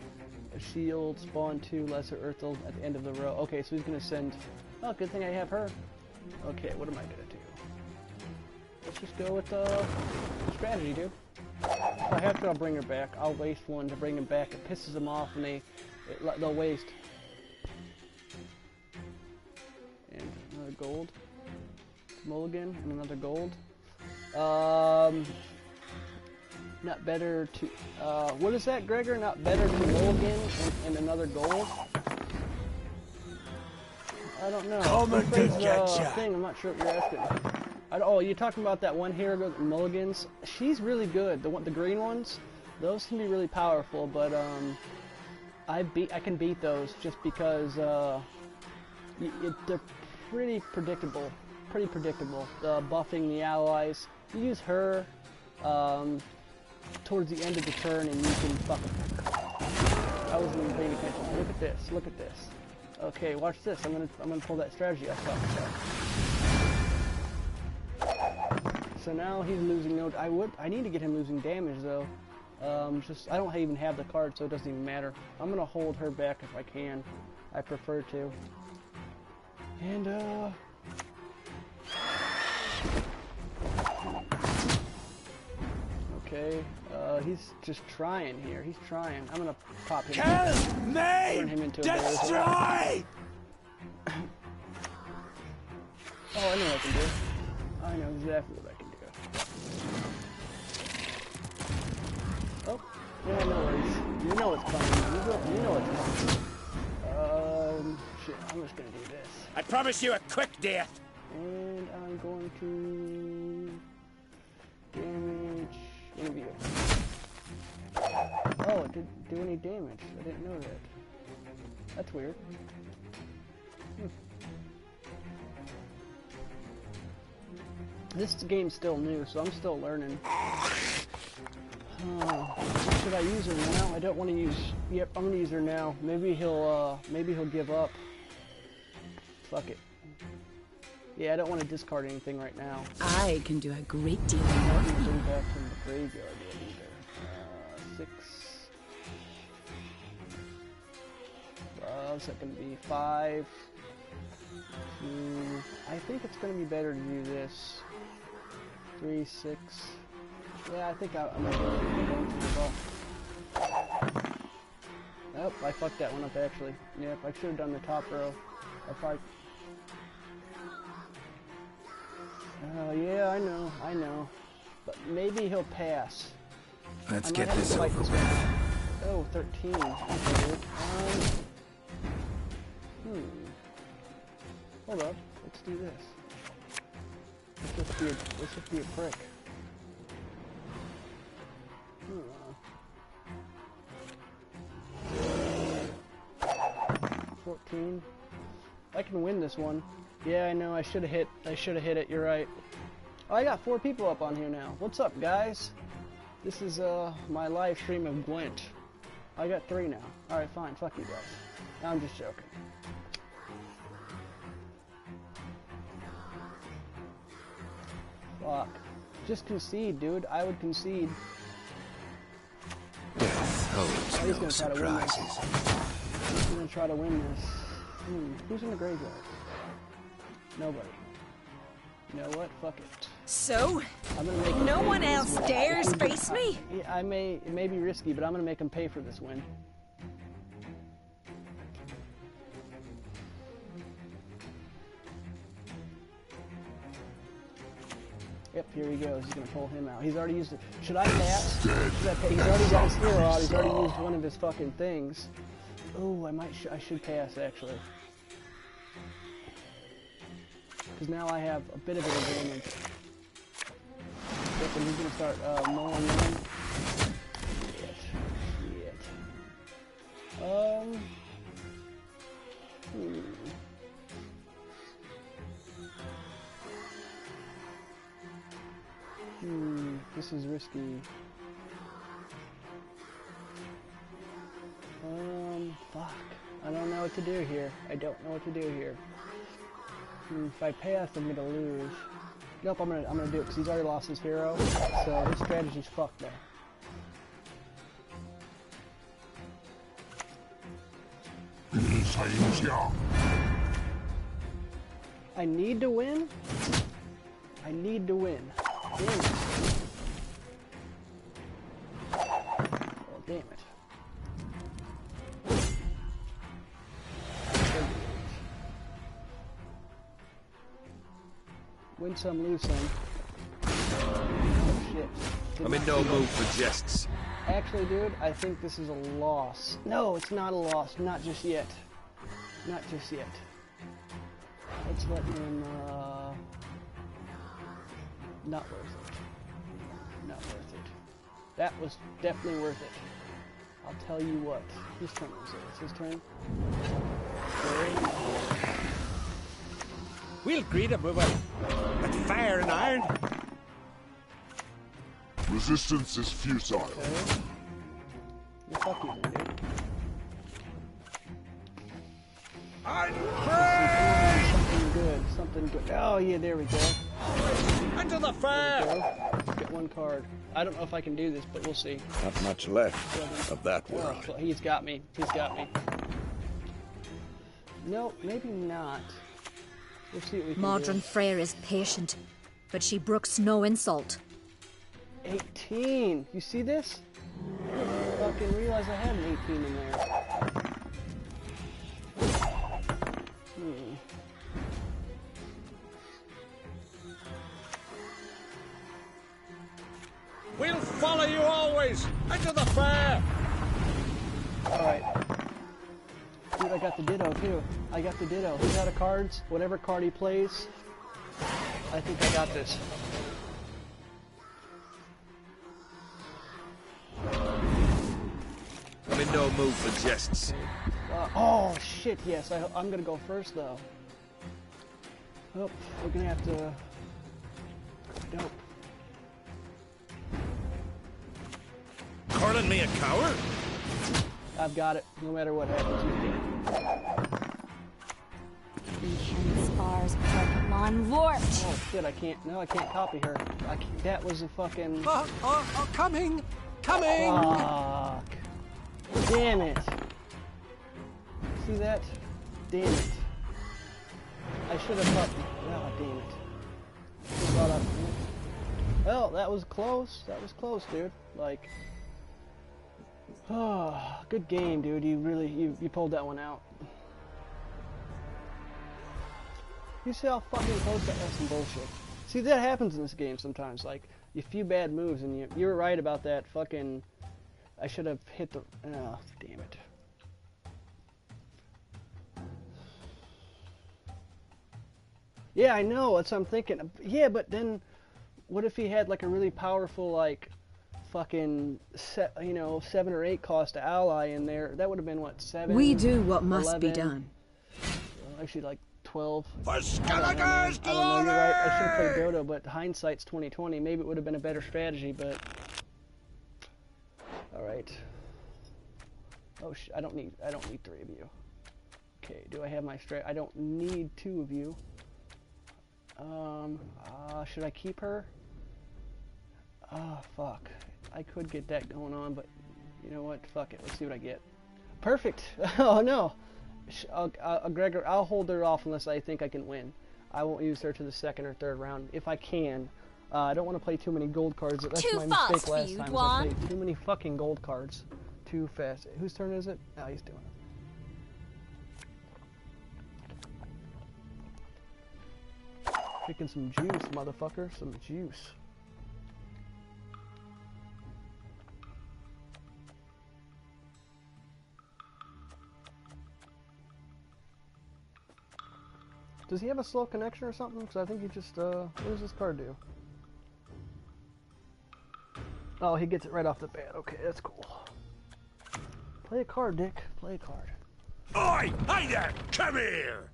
A shield, spawn 2, lesser earthal at the end of the row. Okay, so he's gonna send. Oh, good thing I have her. Okay, what am I gonna do? Let's just go with strategy, dude. If I have to, I'll bring her back. I'll waste 1 to bring him back. It pisses them off, and they'll waste. And another gold. Mulligan and another gold. Not better to, what is that, Gregor? Not better to mulligan and another gold? I don't know. Thing, I'm not sure what you're asking. Oh, you're talking about that one hero that mulligans? She's really good. The green ones? Those can be really powerful, but I can beat those just because they're pretty predictable. Buffing the allies. You use her towards the end of the turn, and you can fuck them. I wasn't even paying attention. Look at this. Look at this. Okay, watch this. I'm gonna pull that strategy I was talking about. So now he's losing no. I need to get him losing damage though. I don't even have the card, so it doesn't even matter. I'm gonna hold her back if I can. I prefer to. And okay, he's just trying here. He's trying. I'm gonna pop him. Turn him into a destroy! Oh, I know what I can do. I know exactly what I can do. Oh, yeah, no worries. You know it's coming. You know it's coming. Shit, I'm just gonna do this. I promise you a quick death. And I'm going to damage interview. Oh, it didn't do any damage. I didn't know that. That's weird. This game's still new, so I'm still learning. Should I use her now? I don't want to use. Yep, I'm gonna use her now. Maybe he'll give up. Fuck it. Yeah, I don't want to discard anything right now. I can do a great deal I more. can bring back from the graveyard yet either. 6. What's that gonna be? 5. 2. I think it's gonna be better to do this. 3, 6. Yeah, I think I'm gonna go give up. Nope, I fucked that one up actually. Yep, I should have done the top row. Yeah, I know. But maybe he'll pass. Let's get this over with. Oh, 13. Hold up. Let's do this. Let's just be a prick. 14. I can win this one. Yeah, I know. I should have hit it. You're right. Oh, I got 4 people up on here now. What's up, guys? This is my live stream of Gwent. I got 3 now. All right, fine. Fuck you guys. No, I'm just joking. Fuck. Just concede, dude. I would concede. Death holds He's no gonna try to win this. surprises. He's gonna try to win this. Who's in the graveyard? Nobody. You know what? Fuck it. So, I'm gonna make no one else dares face me? It may be risky, but I'm gonna make him pay for this win. Yep, here he goes. He's gonna pull him out. He's already used it. Should I pass? Should I pay? He's already got his hero out. He's already used one of his fucking things. Oh, I should pass actually. Because now I have a bit of an advantage. Yep, and he's gonna start mowing in. Shit. This is risky. Fuck. I don't know what to do here. If I pass, I'm gonna lose. Nope, I'm gonna do it because he's already lost his hero. So his strategy's fucked there. I need to win. Damn it. Oh, damn it. Win some, lose some. Oh shit. I'm in no mood for jests. Actually, dude, I think this is a loss. No, it's not a loss. Not just yet. Let's let him, not worth it. That was definitely worth it. I'll tell you what. Whose turn is it? It's his turn. Okay. We'll greet him with fire and iron. Resistance is futile. Okay. Yeah, fuck you, then, dude. I'm free! Something good. Something good. Oh, yeah, there we go. Into the fair! Let's get one card. I don't know if I can do this, but we'll see. Not much left of that world. Oh, he's got me. He's got me. No, maybe not. We'll see what we can Modern do. Freyr is patient, but she brooks no insult. 18. You see this? I didn't fucking realize I had an 18 in there. We'll follow you always into the fair. Alright. Dude, I got the ditto too. I got the ditto. He's out of cards. Whatever card he plays, I think I got this. I'm in no mood for jests. Oh shit, yes. I'm gonna go first though. Oh, we're gonna have to... Nope. Calling me a coward? I've got it, no matter what happens with me. Spars Lord. Oh shit, I can't, no, I can't copy her. That was a fucking... Coming! Coming! Fuck. Damn it. See that? Damn it. I should have thought... Oh, damn it. Should've thought up. Well, that was close. That was close, dude. Like... Oh, good game, dude. You really, you pulled that one out. You see how fucking close that was? Some bullshit. See, that happens in this game sometimes. Like, a few bad moves, and you were right about that fucking... I should have hit the... Oh, damn it. Yeah, I know. That's what I'm thinking. Yeah, but then... What if he had, like, a really powerful, like... Fucking, 7 or 8 cost ally in there? That would have been, what, 7? We do what must 11, be done. Actually, like, 12. For I don't Skellige's know, glory! you're right. I should have played Dodo, but hindsight's 20/20. Maybe it would have been a better strategy, but... Alright. Oh, I don't need 3 of you. Okay, do I have my I don't need 2 of you. Should I keep her? Oh, fuck. I could get that going on, but you know what? Fuck it. Let's see what I get. Perfect! Oh, no! Gregor, I'll hold her off unless I think I can win. I won't use her to the 2nd or 3rd round, if I can. I don't want to play too many gold cards. That's Too my fast mistake for last you, time. Dwan. I played too many fucking gold cards. Too fast. Whose turn is it? Oh, he's doing it. Picking some juice, motherfucker. Some juice. Does he have a slow connection or something? Because I think he just, what does this card do? Oh, he gets it right off the bat. Okay, that's cool. Play a card, Dick. Play a card. Oi! Hey there! Come here!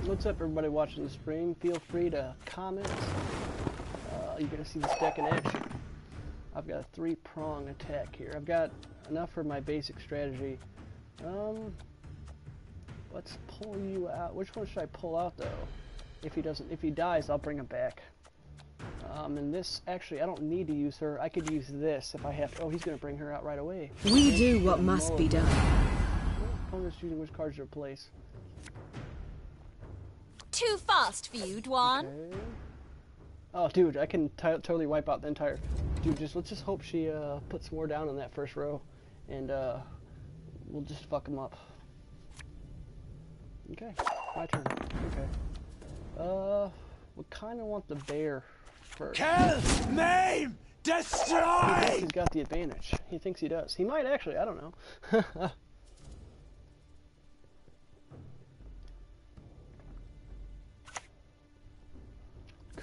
What's up, everybody watching the stream? Feel free to comment. You're going to see this deck in action. I've got a 3-prong attack here. I've got enough for my basic strategy. Let's pull you out. Which one should I pull out though? If he dies, I'll bring him back. And this, actually, I don't need to use her. I could use this if I have to. Oh, he's gonna bring her out right away. We do what must be done. I'm just choosing which cards to replace. Too fast for you, Dwan. Okay. Oh, dude, I can totally wipe out the entire... Dude, let's just hope she puts more down in that first row, and we'll just fuck him up. Okay, my turn. Okay. We kind of want the bear first. Kill! Maim! He thinks Destroy! he's got the advantage. He thinks he does. He might actually. I don't know.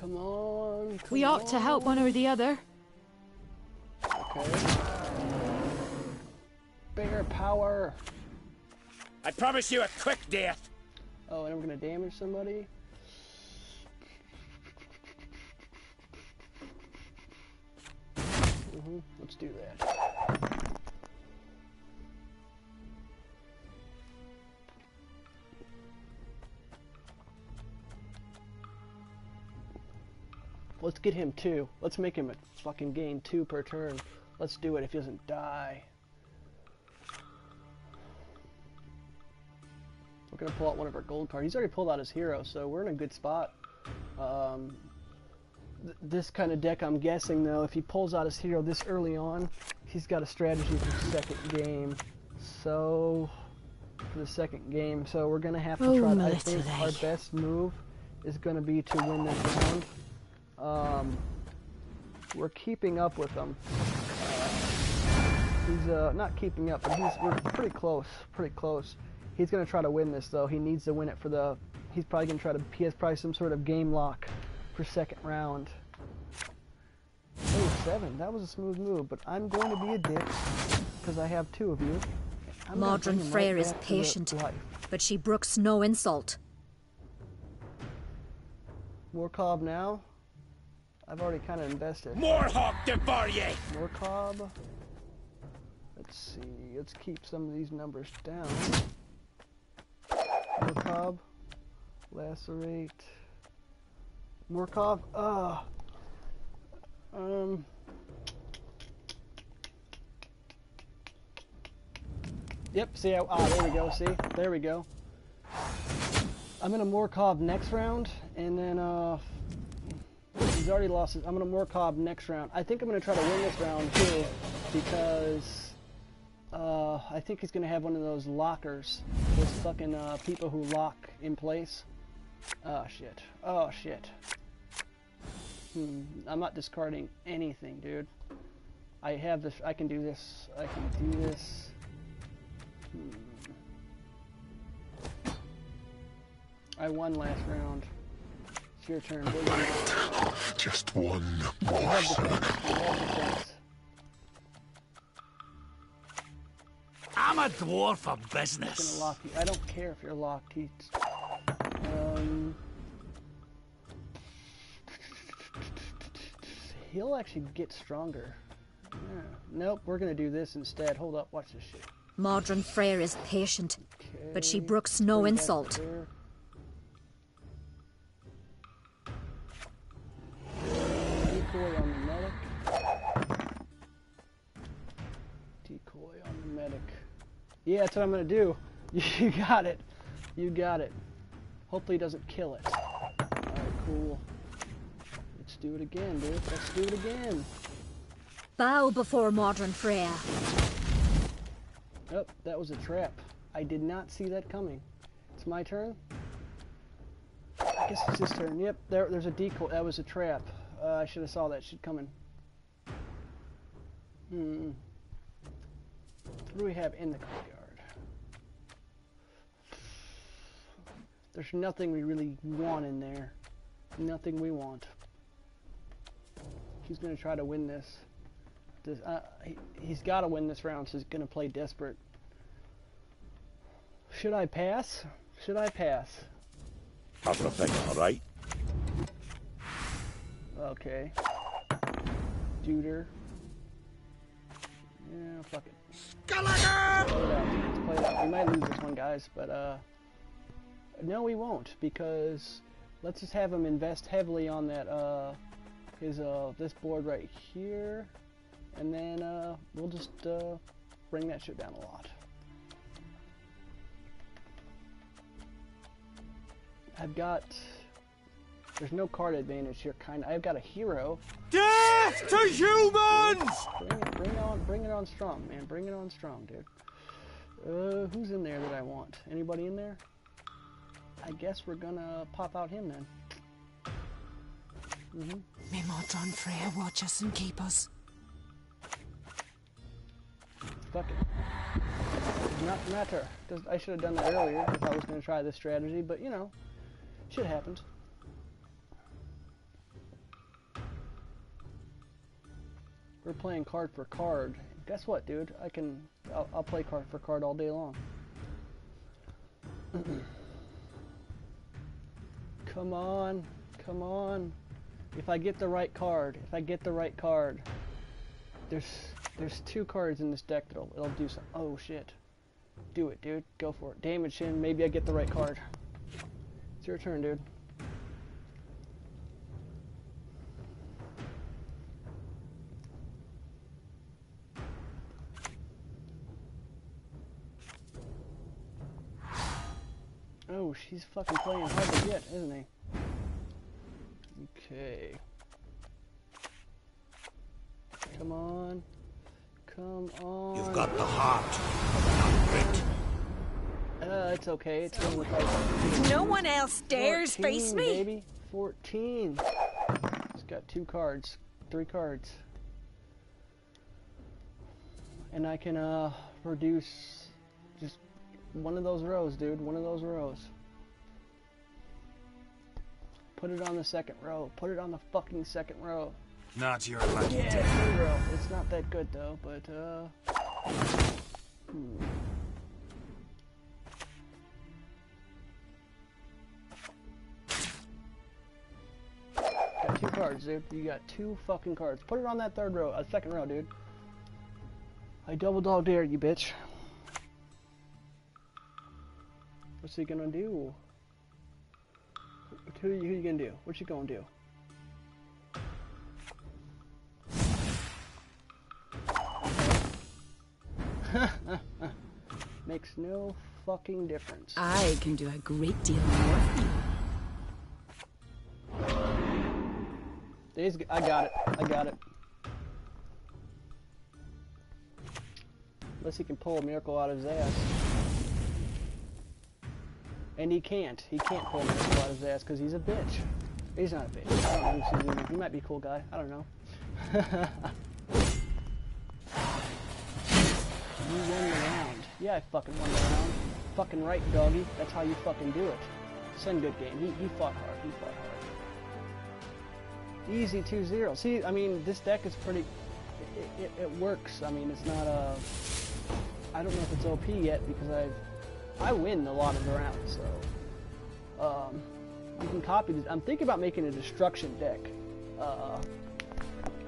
Come on. We ought to help one or the other. Okay. Bear power. I promise you a quick death. Oh, and we're gonna damage somebody. Let's do that. Let's get him 2. Let's make him a fucking gain 2 per turn. Let's do it if he doesn't die. We're gonna pull out one of our gold cards. He's already pulled out his hero, so we're in a good spot. This kind of deck, I'm guessing, though, if he pulls out his hero this early on, he's got a strategy for the second game. So, for the second game, so we're gonna have to try. I think our best move is gonna be to win this round. We're keeping up with him. He's not keeping up, but we're pretty close. Pretty close. He's gonna try to win this, though. He needs to win it for the. He's probably gonna try to. He has probably some sort of game lock for second round. 7. That was a smooth move, but I'm going to be a dick because I have 2 of you. Modern Freyr is patient, but she brooks no insult. Morcob now. I've already kind of invested. More hawk devour ye! Morcob. Let's see. Let's keep some of these numbers down. Morcob. Lacerate. Morcob. Yep, see, there we go, see? There we go. I'm gonna Morcob next round, and then, he's already lost it. I'm gonna Morcob next round. I think I'm gonna try to win this round, too, because, I think he's gonna have one of those lockers. Those fucking, people who lock in place. Oh, shit. Oh, shit. I'm not discarding anything, dude. I have this. I can do this. I can do this. I won last round. It's your turn. Just one more circle. I'm a dwarf of business. Gonna lock you. I don't care if you're locked. He'll actually get stronger. Yeah. Nope, we're gonna do this instead. Hold up, watch this shit. Modern Freyr is patient, but she brooks no insult. Decoy on the medic. Decoy on the medic. Yeah, that's what I'm gonna do. You got it. You got it. Hopefully he doesn't kill it. Alright, cool. Let's do it again, dude. Let's do it again. Bow before Modern Freyr. Oh, that was a trap. I did not see that coming. It's my turn? I guess it's his turn. Yep, there's a decoy. That was a trap. I should have saw that shit coming. What do we have in the graveyard? There's nothing we really want in there. Nothing we want. He's going to try to win this. He's got to win this round, so he's going to play desperate. Should I pass? Should I pass? Everything all right? Okay. Juder. Yeah, fuck it. Let's play it out. We might lose this one, guys, but no, we won't, because let's just have him invest heavily on that this board right here, and then we'll just bring that shit down a lot. There's no card advantage here, I've got a hero. Death to humans! Bring it on strong, man. Bring it on strong, dude. Who's in there that I want? Anybody in there? I guess we're gonna pop out him then. May Modron Freyr watch us and keep us. Fuck it. Does not matter. I should have done that earlier if I was gonna try this strategy, but you know, shit happens. We're playing card for card. Guess what, dude? I'll play card for card all day long. Come on, come on. If I get the right card, there's 2 cards in this deck it'll do something. Oh shit. Do it, dude. Go for it. Damage him. Maybe I get the right card. It's your turn, dude. Oh, she's fucking playing hard to get, isn't he? Okay. Come on. Come on. You've got the heart. It's okay. It's gonna look like No one else dares 14, face me. baby. 14. It's got 2 cards. 3 cards. And I can produce just one of those rows, dude. One of those rows. Put it on the second row. Put it on the fucking second row. Not your lucky Yeah, day. third row. It's not that good though, but Got 2 cards, dude. You got 2 fucking cards. Put it on that third row, second row, dude. I double dog dare you, bitch. What's he gonna do? Who you gonna do? What you gonna do? Makes no fucking difference. I can do a great deal more for you. I got it. I got it. Unless he can pull a miracle out of his ass. And he can't. He can't pull a miracle out of his ass because he's a bitch. He's not a bitch. I don't know who's he might be a cool guy. I don't know. You won the round. Yeah, I fucking won the round. Fucking right, doggy. That's how you fucking do it. Send good game. He fought hard. He fought hard. Easy 2-0. See, I mean, this deck is pretty... It works. I mean, it's not a... I don't know if it's OP yet because I win a lot of the rounds, so... you can copy this. I'm thinking about making a destruction deck. A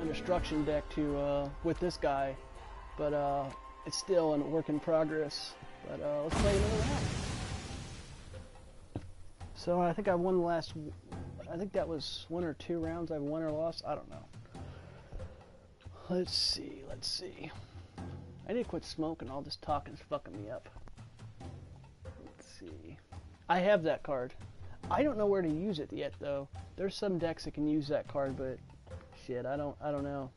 destruction deck to, with this guy. But, it's still a work in progress. But, let's play another round. So, I think I won the last... I think that was 1 or 2 rounds I've won or lost. I don't know. Let's see, let's see. I need to quit smoking. All this talking's fucking me up. Let's see. I have that card. I don't know where to use it yet, though. There's some decks that can use that card, but shit, I don't know.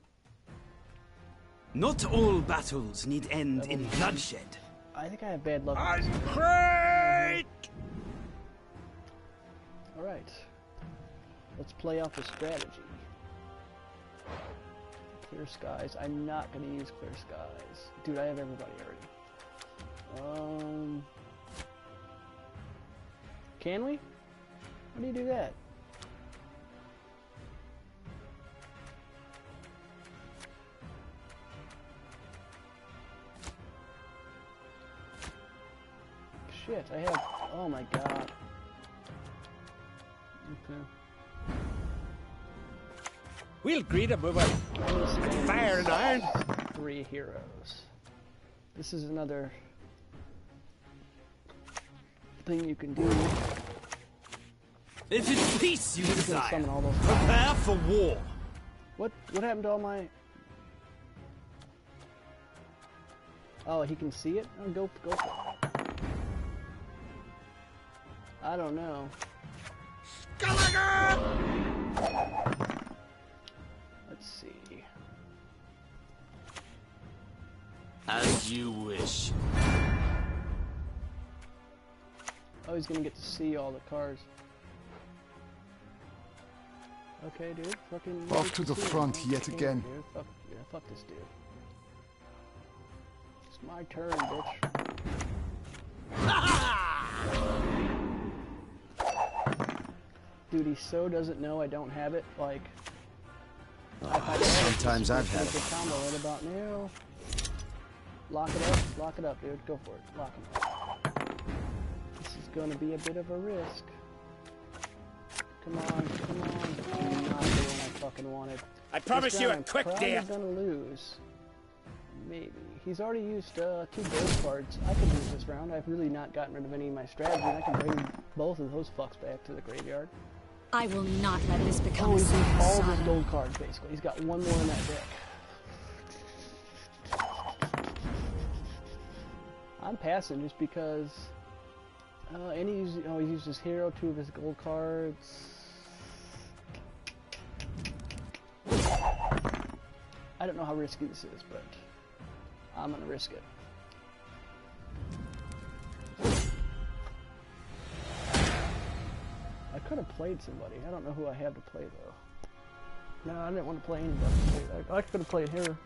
Not all battles need end in bloodshed. I think I have bad luck. I'm great! Alright. Let's play out the strategy. Clear skies. I'm not going to use clear skies. Dude, I have everybody already. Can we? How do you do that? Shit, I have... Oh my god. Okay. We'll greet him with fire and iron. 3 heroes. This is another thing you can do. If it's peace you You can desire, summon all those. prepare for war. What happened to all my... Oh, he can see it? Oh, go for it. I don't know. Let's see. As you wish. Oh, he's gonna get to see all the cars. Okay, dude. Fucking. Off to the front yet again. Dude. Fuck, yeah, fuck this dude. It's my turn, bitch. Dude, he so doesn't know I don't have it. Like, Sometimes I've had a combo right about now. Lock it up, dude. Go for it. Lock him up. This is gonna be a bit of a risk. Come on. Not the one I fucking wanted. I promise you a quick death. I'm probably gonna lose. Maybe. He's already used 2 gold cards. I could lose this round. I've really not gotten rid of any of my strategy, and I can bring both of those fucks back to the graveyard. I will not let this become a He's used second all of his saga. gold cards, basically. He's got one more in that deck. I'm passing just because... and he used his hero, 2 of his gold cards. I don't know how risky this is, but I'm gonna risk it. I could have played somebody. I don't know who I have to play though. No, I didn't want to play anybody. I could have played her.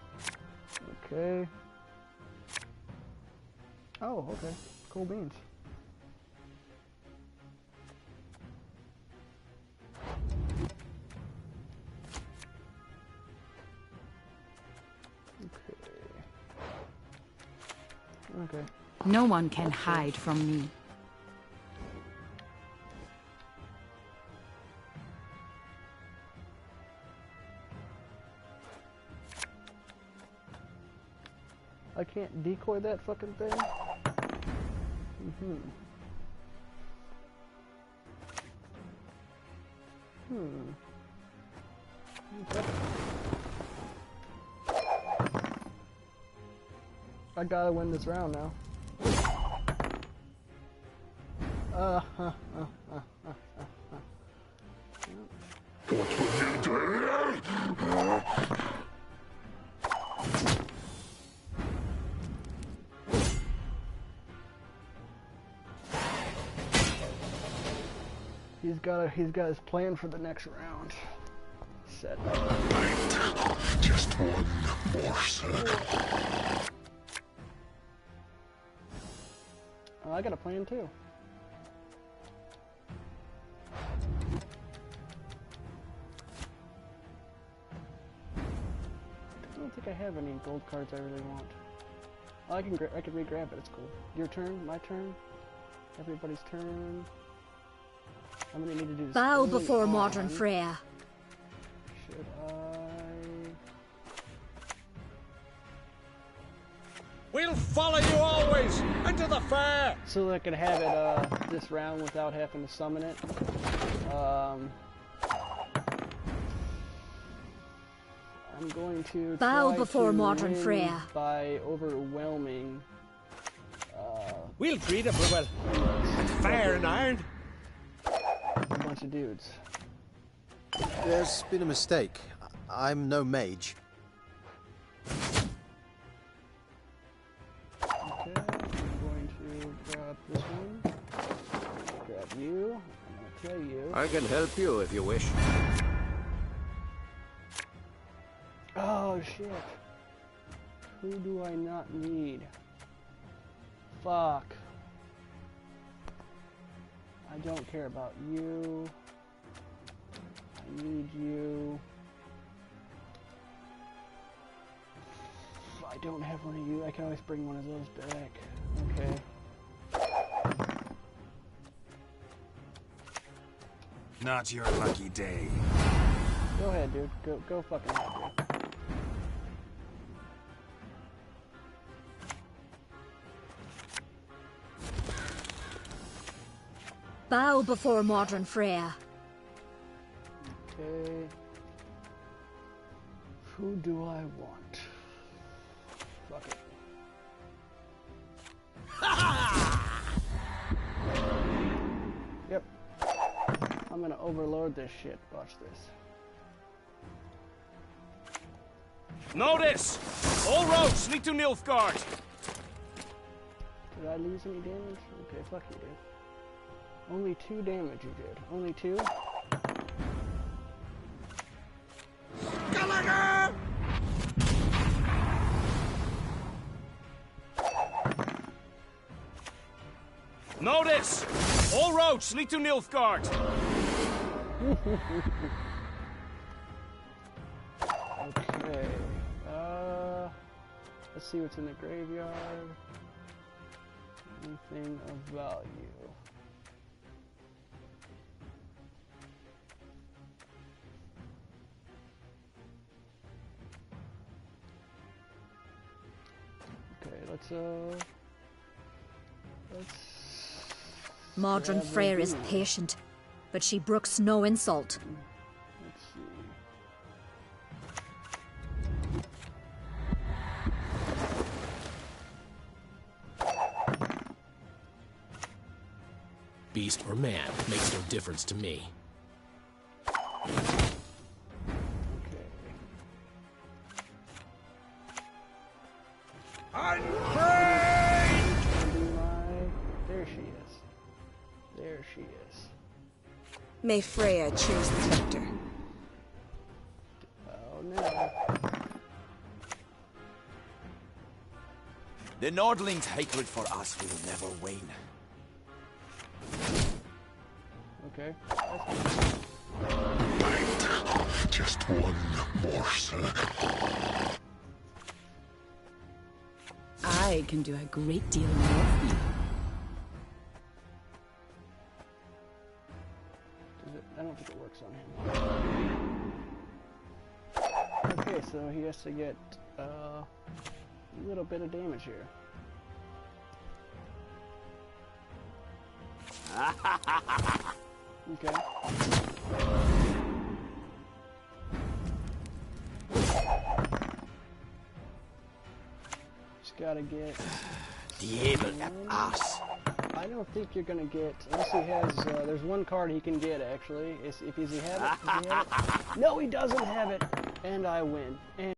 Okay. Oh, okay. Cool beans. Okay. No one can hide from me. I can't decoy that fucking thing? Okay. I gotta win this round now. He's got his plan for the next round. Set. Just one more circle. Oh, I got a plan too. I don't think I have any gold cards I really want. Oh, I can re-grab it. It's cool. Your turn. My turn. Everybody's turn. I'm gonna need to do this. Bow early before on. modern Freya. Should I? We'll follow you always into the fair. So I could have it this round without having to summon it. I'm going to Bow try before to modern win Freya. by overwhelming. We'll greet everyone. Fair and iron. A bunch of dudes. There's been a mistake. I'm no mage. Okay, I'm going to grab this one. Grab you. I'm going to kill you. I can help you if you wish. Oh shit. Who do I not need? Fuck. I don't care about you. I need you. I don't have one of you. I can always bring one of those back. Okay. Not your lucky day. Go ahead, dude. Go fucking ahead, dude. Bow before modern Freya. Okay. Who do I want? Fuck it. Yep. I'm gonna overload this shit. Watch this. Notice! All roads lead to Nilfgaard. Did I lose any damage? Okay, fuck you, dude. Only 2 damage you did. Only 2? Gallagher! Notice! All roads lead to Nilfgaard. Let's see what's in the graveyard. Anything of value. Okay, let's Modern grab Freyr the is bee. patient, but she brooks no insult. Let's see. Beast or man makes no difference to me. Okay. There she is. There she is. May Freya choose the victor. Oh no. The Nordling's hatred for us will never wane. Okay. Right. Just one more circle. I can do a great deal more for you. I don't think it works on him. Okay, so he has to get a little bit of damage here. Okay. Just gotta get... Diabel ass. I don't think you're gonna get, unless he has, there's one card he can get actually. If does he have it? Does he have it? No, he doesn't have it! And I win. And